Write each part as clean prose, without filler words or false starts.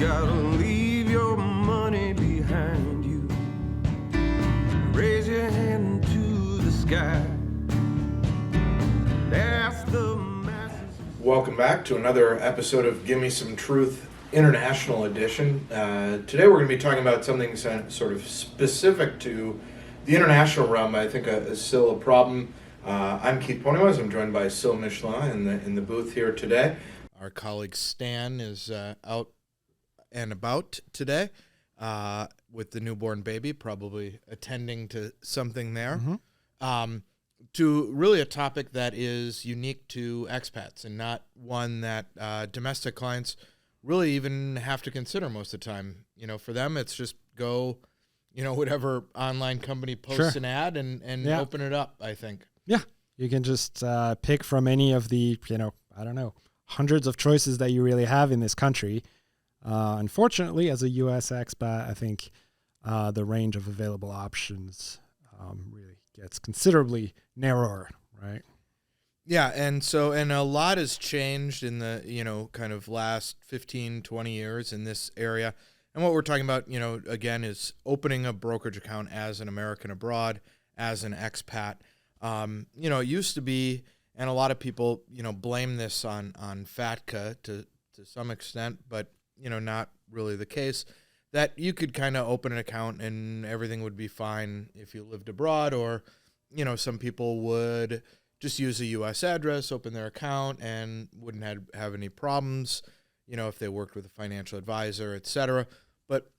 gotta leave your money behind you. Raise your hand to the sky. Ask the masses. Welcome back to another episode of Give Me Some Truth International Edition. Today we're going to be talking about something sort of specific to the international realm. I think is still a problem. I'm Keith Ponywaz. I'm joined by Syl Michelin in the booth here today. Our colleague Stan is out and about today with the newborn baby, probably attending to something there. Mm-hmm. To really a topic that is unique to expats and not one that domestic clients really even have to consider most of the time. You know, for them, it's just go, whatever online company posts an ad and open it up, I think. Yeah, you can just pick from any of the, hundreds of choices that you really have in this country. Unfortunately, as a U.S. expat, I think the range of available options really gets considerably narrower, right? Yeah, and a lot has changed in the, kind of last 15, 20 years in this area. And what we're talking about, again, is opening a brokerage account as an American abroad, as an expat. It used to be, and a lot of people, blame this on FATCA to some extent, but, not really the case, that you could kind of open an account and everything would be fine if you lived abroad, or, some people would just use a U.S. address, open their account, and wouldn't have any problems, if they worked with a financial advisor, et cetera. But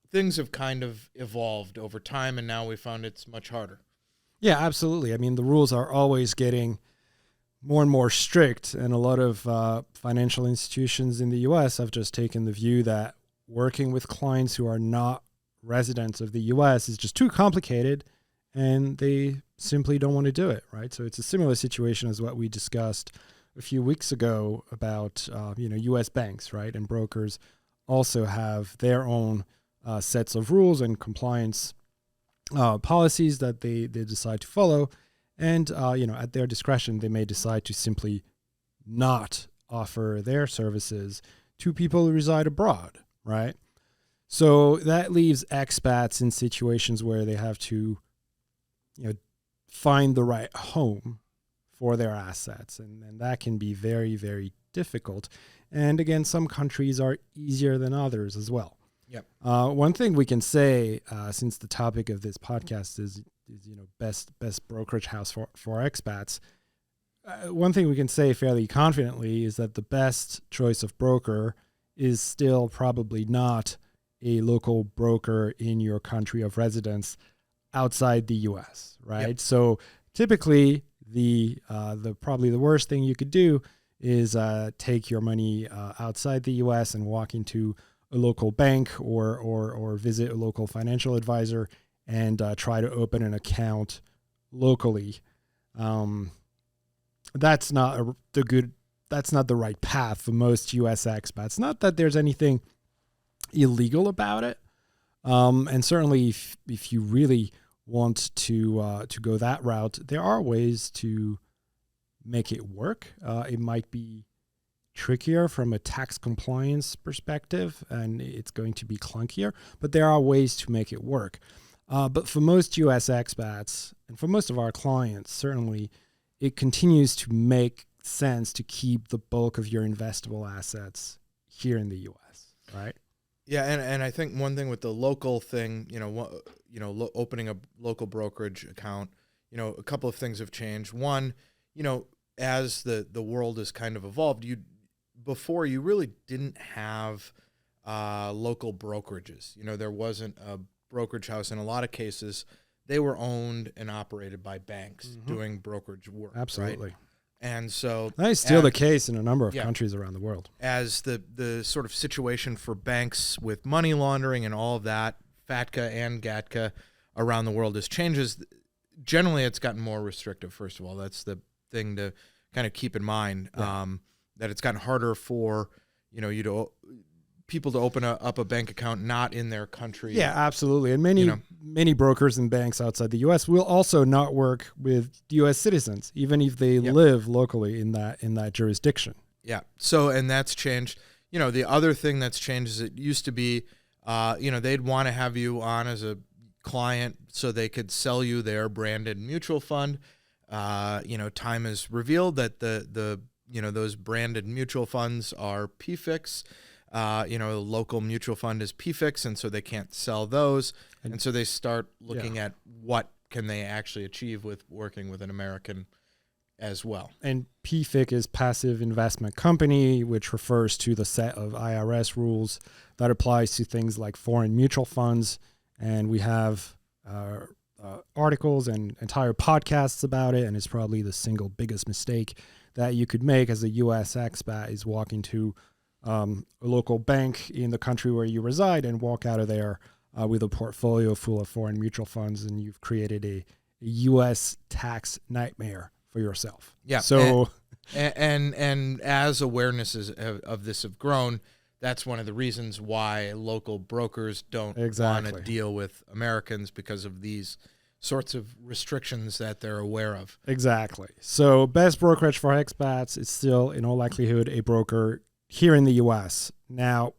things have kind of evolved over time, and now we found it's much harder. Yeah, absolutely. I mean, the rules are always getting more and more strict, and a lot of financial institutions in the U.S. have just taken the view that working with clients who are not residents of the U.S. is just too complicated, and they simply don't want to do it, right? So it's a similar situation as what we discussed a few weeks ago about, U.S. banks, right? And brokers also have their own sets of rules and compliance policies that they decide to follow. And, at their discretion, they may decide to simply not offer their services to people who reside abroad, right? So that leaves expats in situations where they have to, find the right home for their assets. And that can be very, very difficult. And again, some countries are easier than others as well. Yep. One thing we can say, since the topic of this podcast is best brokerage house for expats, one thing we can say fairly confidently is that the best choice of broker is still probably not a local broker in your country of residence outside the U.S., right? Yep. So typically, the probably the worst thing you could do is take your money outside the U.S. and walk into a local bank or visit a local financial advisor and try to open an account locally. That's not the right path for most U.S. expats. Not that there's anything illegal about it, and certainly if you really want to go that route, there are ways to make it work. It might be trickier from a tax compliance perspective, and it's going to be clunkier, but there are ways to make it work. But for most U.S. expats, and for most of our clients, certainly, it continues to make sense to keep the bulk of your investable assets here in the U.S., right? Yeah, and I think one thing with the local thing, opening a local brokerage account, a couple of things have changed. One, as the world has kind of evolved, before you really didn't have local brokerages. There wasn't a brokerage house. In a lot of cases, they were owned and operated by banks doing brokerage work. Absolutely. Right? And so that is still the case in a number of countries around the world. As the sort of situation for banks with money laundering and all of that, FATCA and GATCA around the world changes. Generally, it's gotten more restrictive, first of all. That's the thing to kind of keep in mind, that it's gotten harder for, people to open up a bank account not in their country. Yeah, absolutely. And many brokers and banks outside the U.S. will also not work with U.S. citizens, even if they live locally in that jurisdiction. Yeah. So, and that's changed. the other thing that's changed is it used to be, they'd want to have you on as a client so they could sell you their branded mutual fund. Time has revealed that those branded mutual funds are PFICs. The local mutual fund is PFICs, and so they can't sell those. And so they start looking at what can they actually achieve with working with an American as well. And PFIC is Passive Investment Company, which refers to the set of IRS rules that applies to things like foreign mutual funds. And we have articles and entire podcasts about it. And it's probably the single biggest mistake that you could make as a U.S. expat is walk into a local bank in the country where you reside and walk out of there with a portfolio full of foreign mutual funds, and you've created a U.S. tax nightmare for yourself. Yeah. So, and as awarenesses of this have grown, that's one of the reasons why local brokers don't want to deal with Americans, because of these sorts of restrictions that they're aware of. Exactly. So best brokerage for expats is still, in all likelihood, a broker here in the U.S. Now,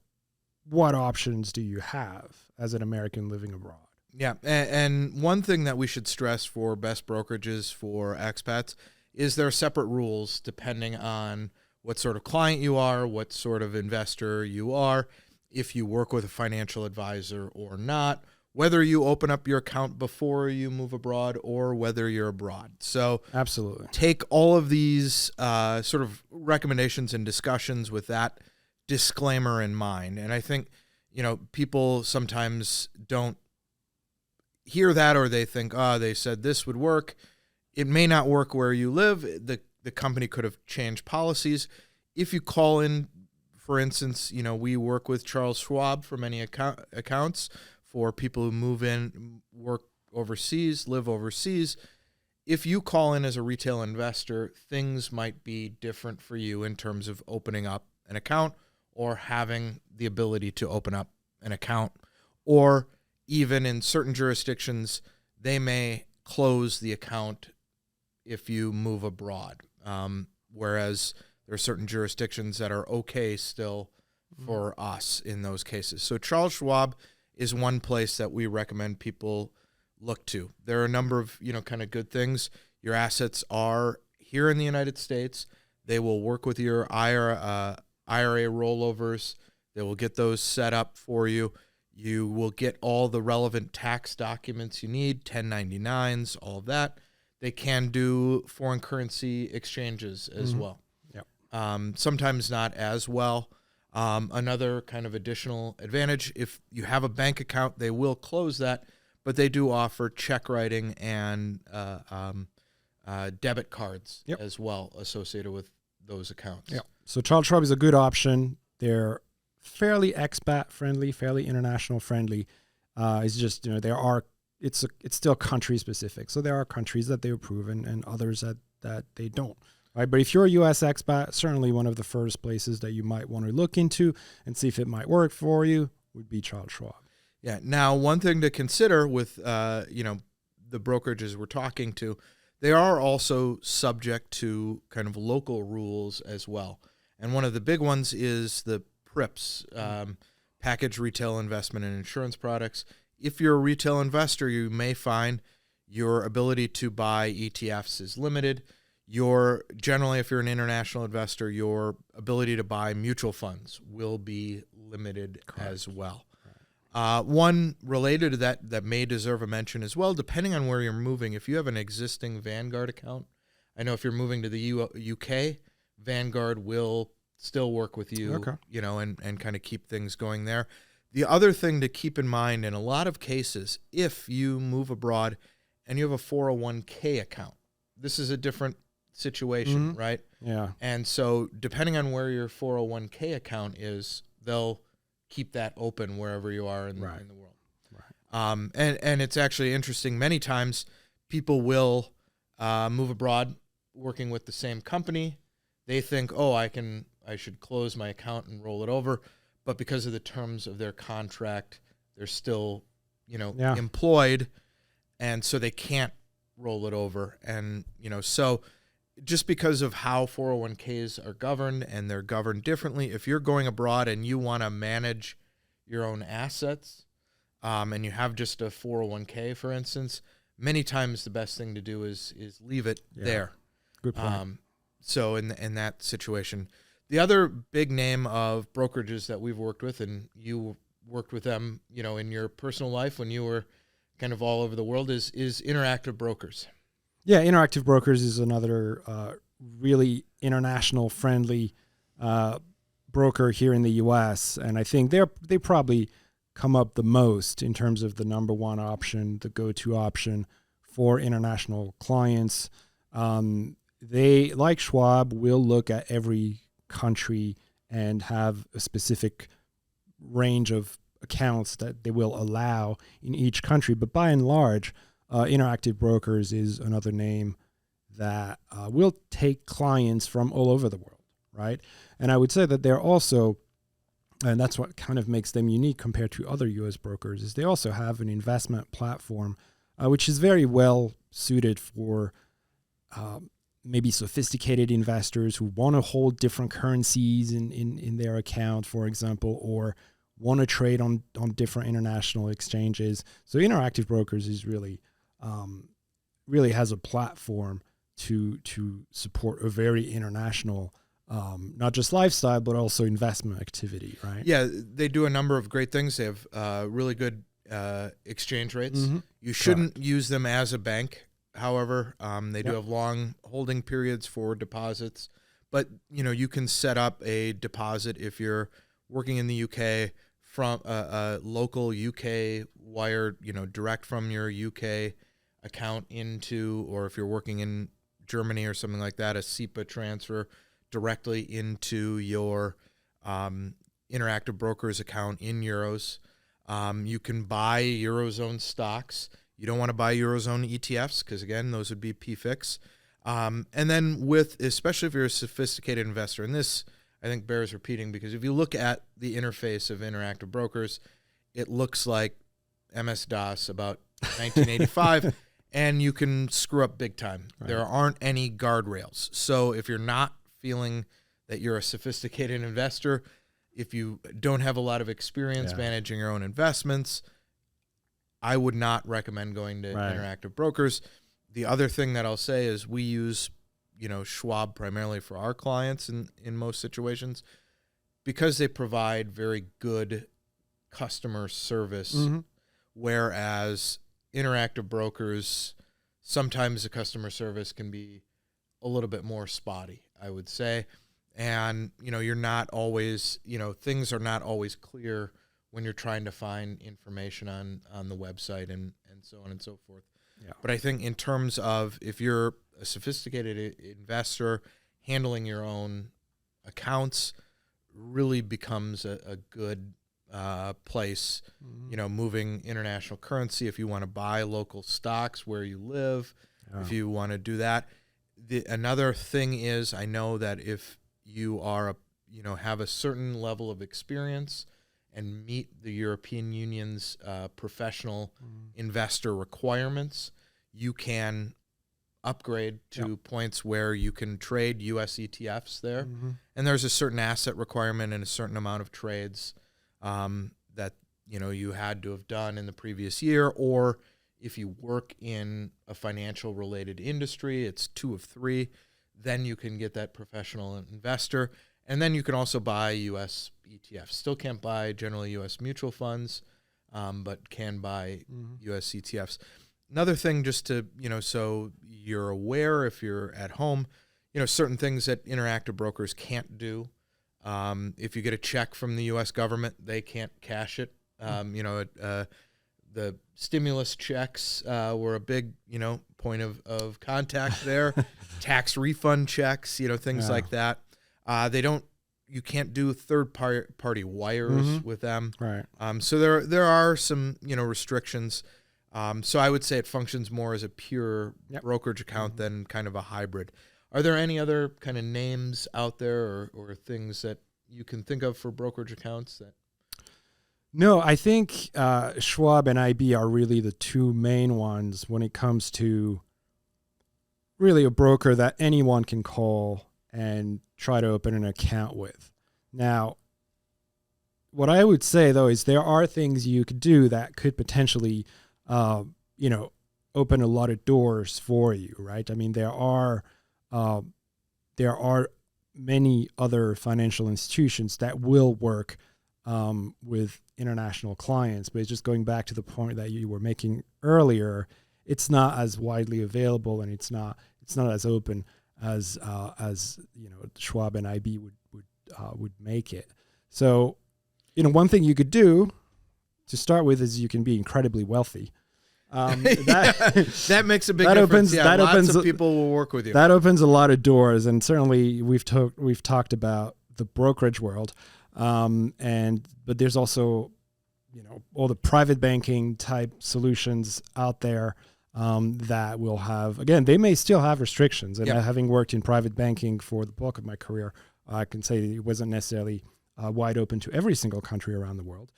what options do you have as an American living abroad? Yeah, and one thing that we should stress for best brokerages for expats is there are separate rules depending on what sort of client you are, what sort of investor you are, if you work with a financial advisor or not, whether you open up your account before you move abroad or whether you're abroad. So absolutely take all of these sort of recommendations and discussions with that disclaimer in mind. And I think, people sometimes don't hear that, or they think, they said this would work. It may not work where you live. The company could have changed policies. If you call in, for instance, we work with Charles Schwab for many accounts for people who move in, work overseas, live overseas. If you call in as a retail investor, things might be different for you in terms of opening up an account or having the ability to open up an account, or even in certain jurisdictions, they may close the account if you move abroad. Whereas there are certain jurisdictions that are okay still for us in those cases. So Charles Schwab is one place that we recommend people look to. There are a number of, kind of good things. Your assets are here in the United States. They will work with your IRA rollovers. They will get those set up for you. You will get all the relevant tax documents you need, 1099s, all of that. They can do foreign currency exchanges as well. Yep. Sometimes not as well. Another kind of additional advantage, if you have a bank account, they will close that, but they do offer check writing and debit cards as well associated with those accounts. Yeah. So Charles Schwab is a good option. They're fairly expat friendly, fairly international friendly. It's just, it's still country specific. So there are countries that they approve and others that they don't. Right? But if you're a U.S. expat, certainly one of the first places that you might want to look into and see if it might work for you would be Charles Schwab. Yeah. Now, one thing to consider with, the brokerages we're talking to, they are also subject to kind of local rules as well. And one of the big ones is the PRIPS, Package Retail Investment and Insurance Products. If you're a retail investor, you may find your ability to buy ETFs is limited. Generally, if you're an international investor, your ability to buy mutual funds will be limited as well. One related to that may deserve a mention as well, depending on where you're moving. If you have an existing Vanguard account, I know if you're moving to the UK, Vanguard will still work with you, and kind of keep things going there. The other thing to keep in mind in a lot of cases, if you move abroad and you have a 401k account, this is a different situation, right? Yeah. And so depending on where your 401k account is, they'll keep that open wherever you are in the world. Right. And it's actually interesting. Many times people will move abroad working with the same company. They think, I should close my account and roll it over. But because of the terms of their contract, they're still, employed. And so they can't roll it over. And, so just because of how 401ks are governed, and they're governed differently. If you're going abroad and you want to manage your own assets, and you have just a 401k, for instance, many times the best thing to do is leave it there. Good point. So in that situation, the other big name of brokerages that we've worked with, and you worked with them, in your personal life when you were kind of all over the world, is Interactive Brokers. Yeah, Interactive Brokers is another really international friendly broker here in the U.S. And I think they probably come up the most in terms of the number one option, the go-to option for international clients. They, like Schwab, will look at every country and have a specific range of accounts that they will allow in each country. But by and large, Interactive Brokers is another name that will take clients from all over the world, right? And I would say that they're also, and that's what kind of makes them unique compared to other U.S. brokers, is they also have an investment platform, which is very well suited for maybe sophisticated investors who want to hold different currencies in their account, for example, or want to trade on different international exchanges. So Interactive Brokers is really has a platform to support a very international, not just lifestyle, but also investment activity, right? Yeah, they do a number of great things. They have really good exchange rates. Mm-hmm. You shouldn't use them as a bank. However, they do have long holding periods for deposits, but you can set up a deposit if you're working in the UK from a local UK wire, direct from your UK account into, or if you're working in Germany or something like that, a SEPA transfer directly into your Interactive Brokers account in euros. You can buy Eurozone stocks. You don't want to buy Eurozone ETFs because, again, those would be PFICs. And then especially if you're a sophisticated investor, and this, I think, bears repeating, because if you look at the interface of Interactive Brokers, it looks like MS-DOS about 1985, and you can screw up big time. Right. There aren't any guardrails. So if you're not feeling that you're a sophisticated investor, if you don't have a lot of experience managing your own investments, I would not recommend going to Interactive Brokers. The other thing that I'll say is we use, Schwab primarily for our clients in most situations because they provide very good customer service, whereas Interactive Brokers, sometimes the customer service can be a little bit more spotty, I would say. And, you're not always, things are not always clear when you're trying to find information on the website and so on and so forth. Yeah. But I think in terms of if you're a sophisticated investor, handling your own accounts really becomes a good place, moving international currency. If you want to buy local stocks where you live, if you want to do that. Another thing is, I know that if you are, have a certain level of experience and meet the European Union's professional investor requirements, you can upgrade to points where you can trade U.S. ETFs there. And there's a certain asset requirement and a certain amount of trades that, you had to have done in the previous year. Or if you work in a financial related industry, it's 2 of 3. Then you can get that professional investor. And then you can also buy U.S. ETFs. Still can't buy generally U.S. mutual funds, but can buy U.S. ETFs. Another thing, just to, so you're aware if you're at home, certain things that Interactive Brokers can't do. If you get a check from the U.S. government, they can't cash it. The stimulus checks were a big, point of contact there. Tax refund checks, things like that. You can't do third-party wires with them. Right. So there are some, restrictions. So I would say it functions more as a pure brokerage account than kind of a hybrid. Are there any other kind of names out there or things that you can think of for brokerage accounts that? No, I think Schwab and IB are really the two main ones when it comes to really a broker that anyone can call and try to open an account with. Now, what I would say though is there are things you could do that could potentially, open a lot of doors for you, right? I mean, there are many other financial institutions that will work with international clients, but it's just going back to the point that you were making earlier. It's not as widely available, and it's not as open as Schwab and IB would make it. So, one thing you could do to start with is you can be incredibly wealthy. That makes a big difference. Lots of people will work with you. That opens a lot of doors, and certainly we've talked about the brokerage world, but there's also all the private banking type solutions out there that will have, again, they may still have restrictions. And having worked in private banking for the bulk of my career, I can say it wasn't necessarily wide open to every single country around the world.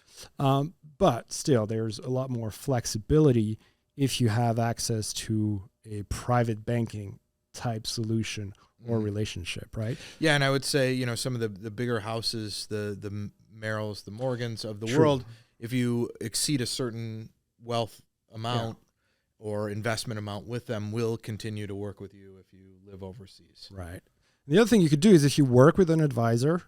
But still, there's a lot more flexibility if you have access to a private banking type solution or relationship, right? Yeah, and I would say, some of the bigger houses, the Merrills, the Morgans of the world, if you exceed a certain wealth amount or investment amount with them, will continue to work with you if you live overseas. Right. The other thing you could do is if you work with an advisor,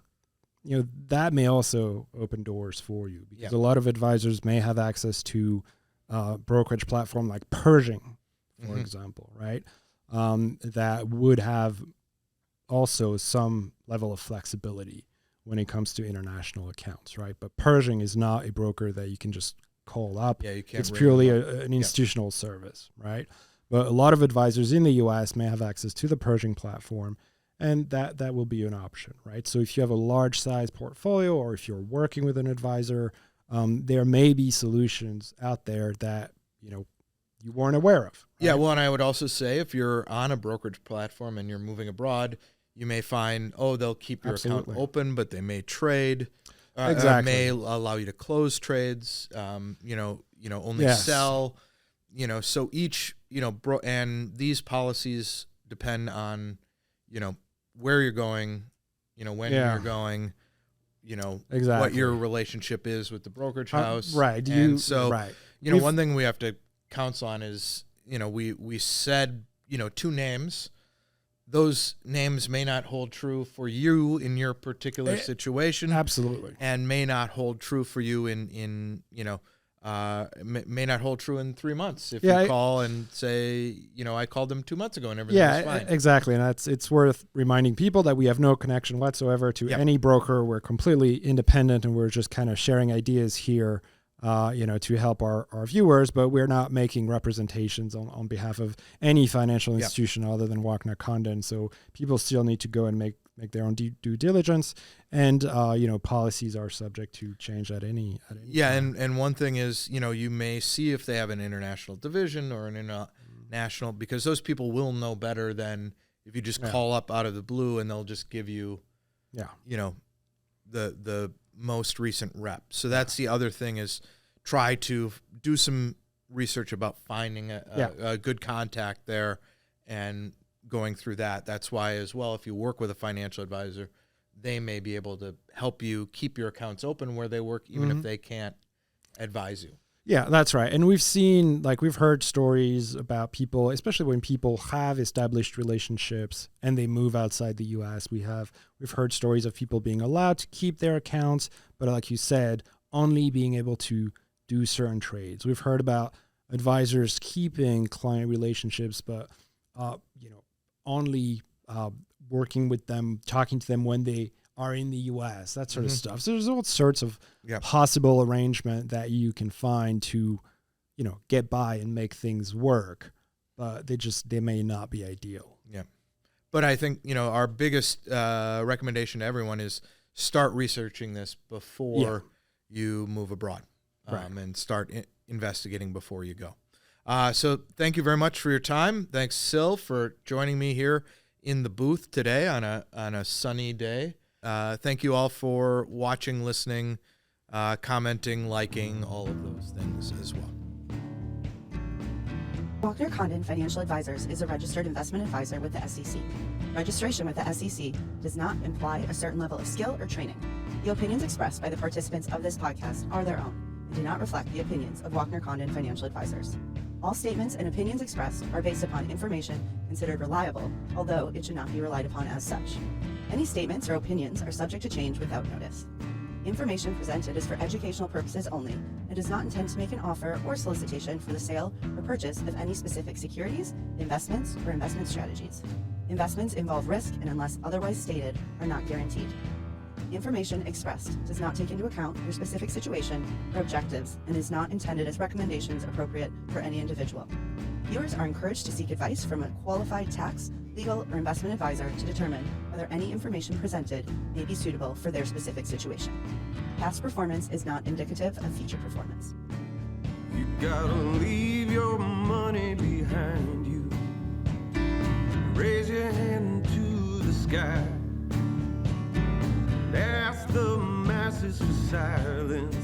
that may also open doors for you, because a lot of advisors may have access to brokerage platform like Pershing, for example, right? That would have also some level of flexibility when it comes to international accounts, right? But Pershing is not a broker that you can just call up. Yeah, you can't. It's purely an institutional service, right? But a lot of advisors in the U.S. may have access to the Pershing platform, and that will be an option, right? So if you have a large size portfolio, or if you're working with an advisor, there may be solutions out there that you weren't aware of. Right? Yeah, well, and I would also say if you're on a brokerage platform and you're moving abroad, you may find they'll keep your account open, but they may trade. Exactly. May allow you to close trades. Only sell. So each and these policies depend on where you're going, when you're going, exactly what your relationship is with the brokerage house. Right. One thing we have to counsel on is, we said, 2 names. Those names may not hold true for you in your particular situation. Absolutely. And may not hold true for you may not hold true in 3 months if you call and say, I called them 2 months ago and everything was fine. Exactly. And it's worth reminding people that we have no connection whatsoever to any broker. We're completely independent, and we're just kind of sharing ideas here, to help our viewers, but we're not making representations on behalf of any financial institution other than Wagner Condon. So people still need to go and make their own due diligence, and policies are subject to change at any time. And one thing is, you may see if they have an international division or an international, because those people will know better than if you just call up out of the blue and they'll just give you the most recent rep. So that's the other thing, is try to do some research about finding a good contact there and going through that. That's why as well, if you work with a financial advisor, they may be able to help you keep your accounts open where they work, even if they can't advise you. Yeah, that's right. And we've heard stories about people, especially when people have established relationships and they move outside the U.S. We've heard stories of people being allowed to keep their accounts, but like you said, only being able to do certain trades. We've heard about advisors keeping client relationships, but only working with them, talking to them when they are in the U.S., that sort of stuff. So there's all sorts of possible arrangement that you can find to, get by and make things work, but they may not be ideal. Yeah. But I think, our biggest recommendation to everyone is start researching this before you move abroad, and start investigating before you go. So thank you very much for your time. Thanks, Sil, for joining me here in the booth today on a sunny day. Thank you all for watching, listening, commenting, liking, all of those things as well. Walkner Condon Financial Advisors is a registered investment advisor with the SEC. Registration with the SEC does not imply a certain level of skill or training. The opinions expressed by the participants of this podcast are their own and do not reflect the opinions of Walkner Condon Financial Advisors. All statements and opinions expressed are based upon information considered reliable, although it should not be relied upon as such. Any statements or opinions are subject to change without notice. Information presented is for educational purposes only and does not intend to make an offer or solicitation for the sale or purchase of any specific securities, investments, or investment strategies. Investments involve risk and, unless otherwise stated, are not guaranteed. Information expressed does not take into account your specific situation or objectives and is not intended as recommendations appropriate for any individual. Viewers are encouraged to seek advice from a qualified tax, legal, or investment advisor to determine whether any information presented may be suitable for their specific situation. Past performance is not indicative of future performance. You gotta leave your money behind you. Raise your hand to the sky. Ask the masses for silence.